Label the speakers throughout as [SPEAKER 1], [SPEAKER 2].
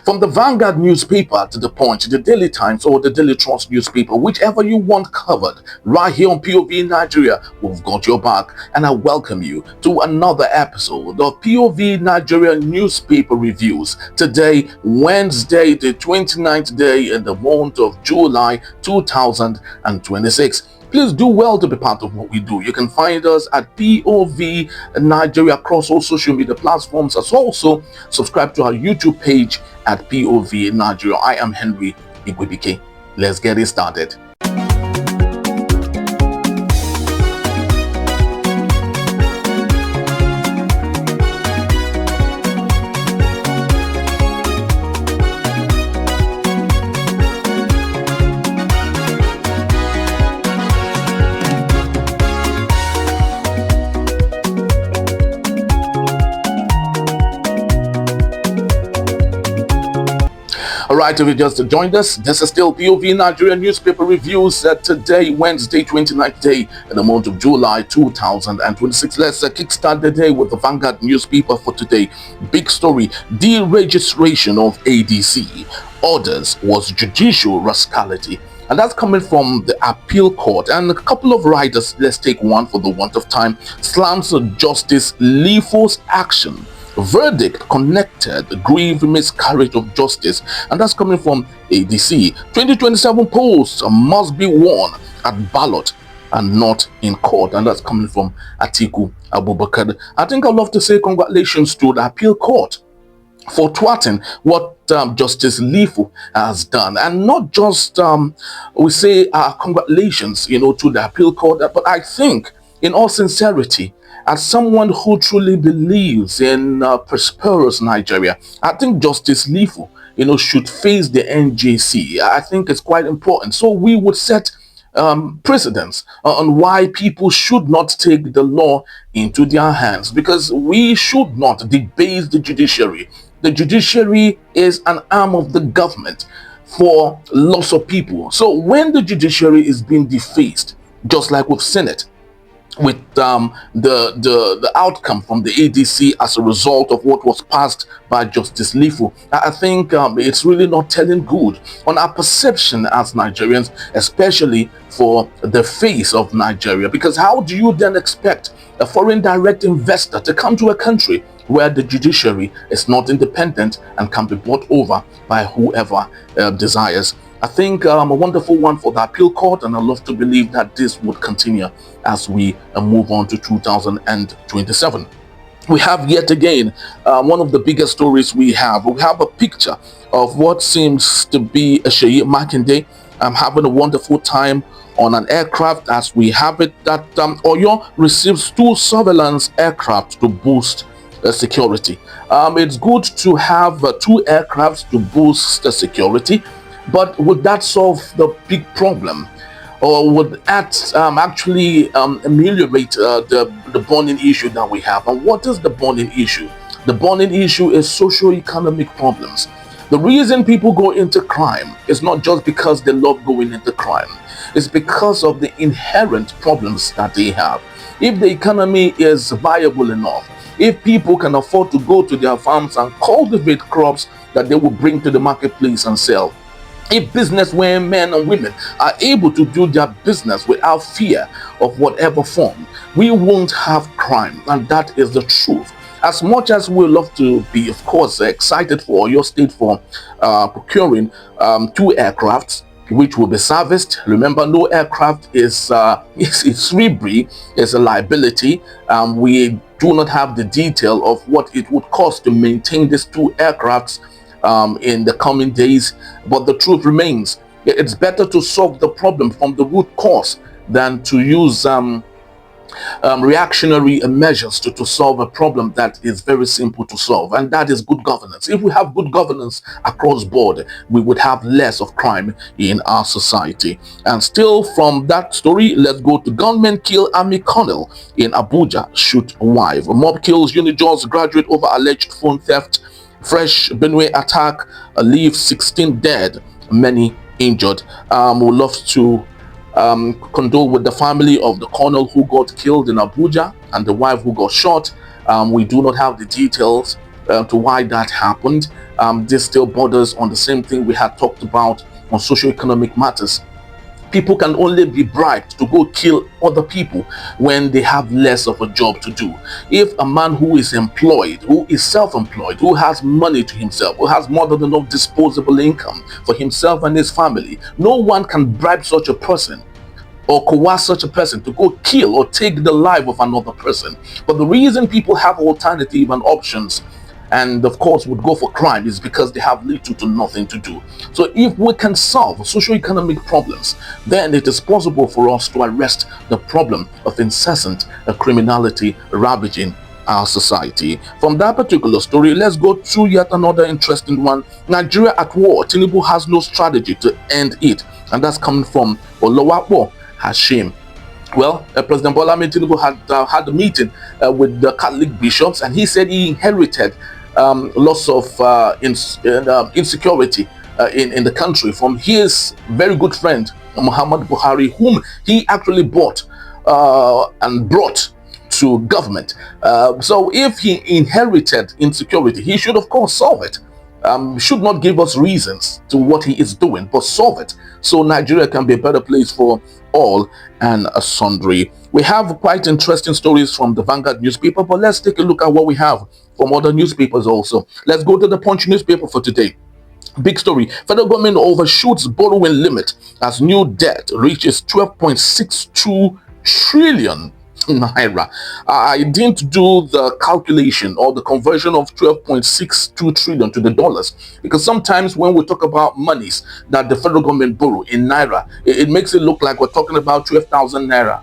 [SPEAKER 1] From the Vanguard newspaper to the Punch, the Daily Times, or the Daily Trust newspaper, whichever you want covered, right here on POV Nigeria, we've got your back. And I welcome you to another episode of POV Nigeria newspaper reviews. Today, Wednesday, the 29th day in the month of July 2026. Please do well to be part of what we do. You can find us at POV Nigeria across all social media platforms, as also subscribe to our YouTube page at POV Nigeria. I am Henry Igwebike. Let's get it started. Alright, if you just joined us, this is still POV Nigeria newspaper reviews today, Wednesday, 29th day in the month of July 2026. Let's kickstart the day with the Vanguard newspaper for today. Big story: deregistration of ADC. Orders was judicial rascality. And that's coming from the appeal court. And a couple of writers, let's take one for the want of time, slams Justice Lifo's action. Verdict connected grave miscarriage of justice, and that's coming from ADC. 2027 polls must be won at ballot and not in court, and that's coming from Atiku Abubakar. I think I'd love to say congratulations to the appeal court for thwarting what Justice Lifo has done, and not just we say congratulations, to the appeal court, but I think, in all sincerity, as someone who truly believes in prosperous Nigeria, I think Justice Lifo, should face the NJC. I think it's quite important. So we would set precedents on why people should not take the law into their hands, because we should not debase the judiciary. The judiciary is an arm of the government for lots of people. So when the judiciary is being defaced, just like we've seen it with the outcome from the ADC as a result of what was passed by Justice Lifo, I think it's really not telling good on our perception as Nigerians, especially for the face of Nigeria. Because how do you then expect a foreign direct investor to come to a country where the judiciary is not independent and can be bought over by whoever desires? I think a wonderful one for the appeal court, and I love to believe that this would continue as we move on to 2027. We have yet again one of the biggest stories we have. We have a picture of what seems to be a Sheyi Makinde having a wonderful time on an aircraft, as we have it that Oyo receives 2 surveillance aircraft to boost security. It's good to have 2 aircrafts to boost the security. But would that solve the big problem, or would that actually ameliorate the burning issue that we have? And what is the burning issue? The burning issue is socio-economic problems. The reason people go into crime is not just because they love going into crime. It's because of the inherent problems that they have. If the economy is viable enough, if people can afford to go to their farms and cultivate crops that they will bring to the marketplace and sell, if businessmen, men and women, are able to do their business without fear of whatever form, we won't have crime. And that is the truth. As much as we love to be, of course, excited for your state for procuring 2 aircrafts, which will be serviced. Remember, no aircraft is free, it's a liability. We do not have the detail of what it would cost to maintain these 2 aircrafts in the coming days, but the truth remains, it's better to solve the problem from the root cause than to use reactionary measures to solve a problem that is very simple to solve, and that is good governance. If we have good governance across board, we would have less of crime in our society. And still from that story, let's go to gunmen kill army colonel in Abuja, shoot wife. Mob kills Unijos graduate over alleged phone theft. Fresh Benue attack leaves 16 dead, many injured. We'd love to condole with the family of the colonel who got killed in Abuja and the wife who got shot. We do not have the details to why that happened. this still borders on the same thing we had talked about on socio-economic matters. People can only be bribed to go kill other people when they have less of a job to do. If a man who is employed, who is self-employed, who has money to himself, who has more than enough disposable income for himself and his family, no one can bribe such a person or coerce such a person to go kill or take the life of another person. But the reason people have alternative and options and of course would go for crime is because they have little to nothing to do. So if we can solve socio-economic problems, then it is possible for us to arrest the problem of incessant criminality ravaging our society. From that particular story, let's go to yet another interesting one. Nigeria at war. Tinubu has no strategy to end it, and that's coming from Olowapo Hashim. Well, President Bola Ahmed Tinubu had a meeting with the Catholic bishops, and he said he inherited lots of insecurity in the country from his very good friend Muhammad Buhari, whom he actually bought and brought to government. So if he inherited insecurity, he should of course solve it. Should not give us reasons to what he is doing, but solve it so Nigeria can be a better place for all and sundry. We have quite interesting stories from the Vanguard newspaper, but let's take a look at what we have from other newspapers also. Let's go to the Punch newspaper for today. Big story. Federal government overshoots borrowing limit as new debt reaches 12.62 trillion naira. I didn't do the calculation or the conversion of 12.62 trillion to the dollars, because sometimes when we talk about monies that the federal government borrow in naira, it makes it look like we're talking about 12,000 naira,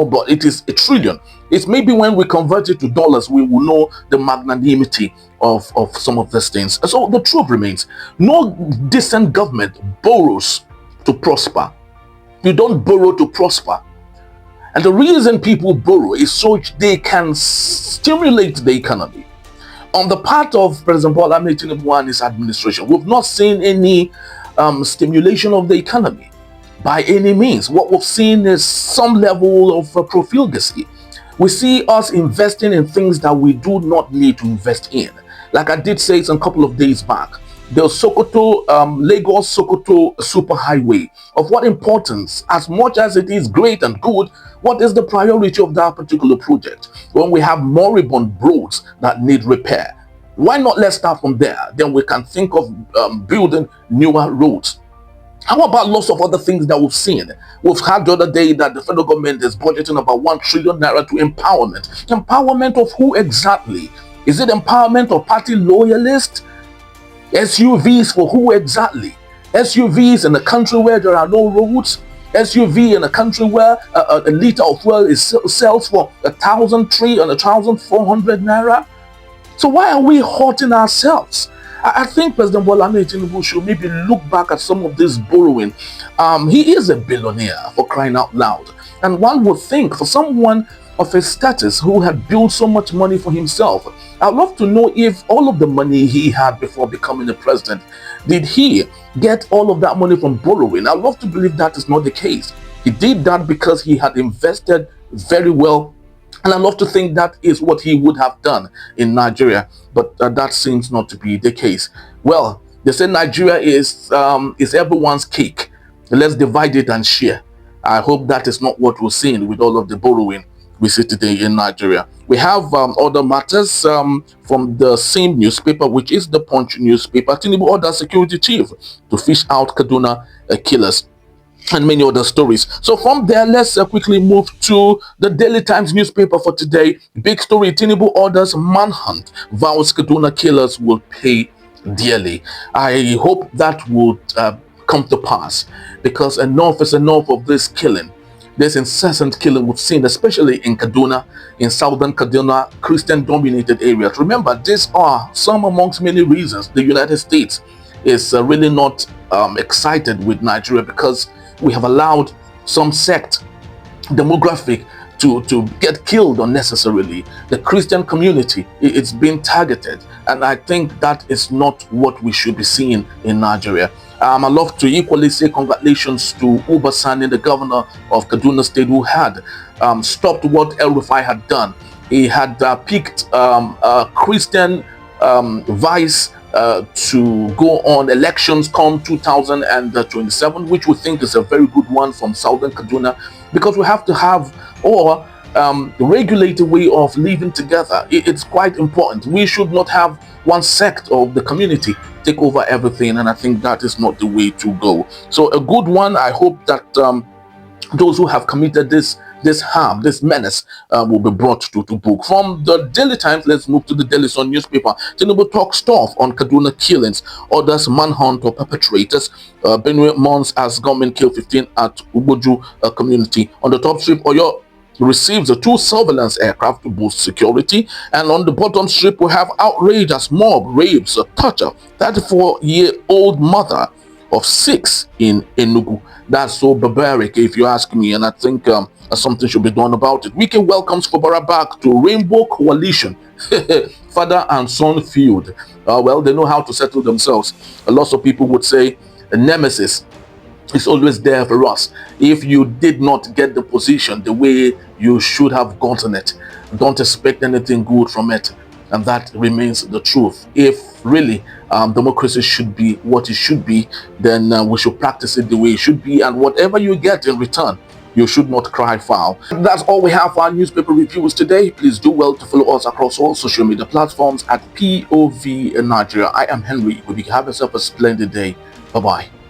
[SPEAKER 1] but it is a trillion. It's maybe when we convert it to dollars, we will know the magnanimity of some of these things. So the truth remains, no decent government borrows to prosper. You don't borrow to prosper. And the reason people borrow is so they can stimulate the economy. On the part of President Bola Ahmed Tinubu and his administration, we've not seen any stimulation of the economy by any means. What we've seen is some level of profligacy. We see us investing in things that we do not need to invest in. Like I did say some couple of days back, the Lagos-Sokoto superhighway. Of what importance? As much as it is great and good, what is the priority of that particular project? When we have moribund roads that need repair, why not let's start from there? Then we can think of building newer roads. How about lots of other things that we've seen? We've had the other day that the federal government is budgeting about 1 trillion naira to empowerment. Empowerment of who exactly? Is it empowerment of party loyalists? SUVs for who exactly? SUVs in a country where there are no roads? SUV in a country where a liter of fuel sells for 1,300 and 1,400 naira? So why are we hurting ourselves? I think President Bola Ahmed Tinubu should maybe look back at some of this borrowing. He is a billionaire, for crying out loud. And one would think for someone of his status who had built so much money for himself, I'd love to know if all of the money he had before becoming the president, did he get all of that money from borrowing? I'd love to believe that is not the case. He did that because he had invested very well, and I love to think that is what he would have done in Nigeria, but that seems not to be the case. Well, they say Nigeria is everyone's cake. Let's divide it and share. I hope that is not what we're seeing with all of the borrowing we see today in Nigeria. We have other matters from the same newspaper, which is the Punch newspaper. Tinubu orders security chief to fish out KADUNA killers, and many other stories. So from there, let's quickly move to the Daily Times newspaper for today. Big story: Tinubu orders manhunt. Vows KADUNA killers will pay dearly. I hope that would come to pass, because enough is enough of this killing. This incessant killing we've seen, especially in Kaduna, in southern Kaduna, Christian-dominated areas. Remember, these are some amongst many reasons the United States is really not excited with Nigeria, because we have allowed some sect demographic to get killed unnecessarily. The Christian community, it's been targeted, and I think that is not what we should be seeing in Nigeria. I'd love to equally say congratulations to Uba Sani, the governor of Kaduna State, who had stopped what El Rufai had done. He had picked a Christian vice to go on. Elections come 2027, which we think is a very good one from Southern Kaduna, because we have to have regulated way of living together. It's quite important. We should not have one sect of the community take over everything, and I think that is not the way to go. So a good one. I hope that those who have committed this harm, this menace, will be brought to book. From the Daily Times, let's move to the Daily Sun newspaper. Tinubu talks tough on Kaduna killings, orders manhunt or perpetrators. Benue months as government kill 15 at Uboju community. On the top strip, Oyo receives a 2 surveillance aircraft to boost security. And on the bottom strip, we have outrage as mob rapes a toucher, 34-year-old mother of 6 in Enugu. That's so barbaric, if you ask me, and I think something should be done about it. Wike welcomes Fubara back to Rainbow Coalition. Father and son feud. Well, they know how to settle themselves. A lot of people would say a nemesis is always there for us. If you did not get the position the way you should have gotten it, don't expect anything good from it. And that remains the truth. If really democracy should be what it should be, then we should practice it the way it should be. And whatever you get in return, you should not cry foul. That's all we have for our newspaper reviews today. Please do well to follow us across all social media platforms at POV Nigeria. I am Henry. Have yourself a splendid day. Bye-bye.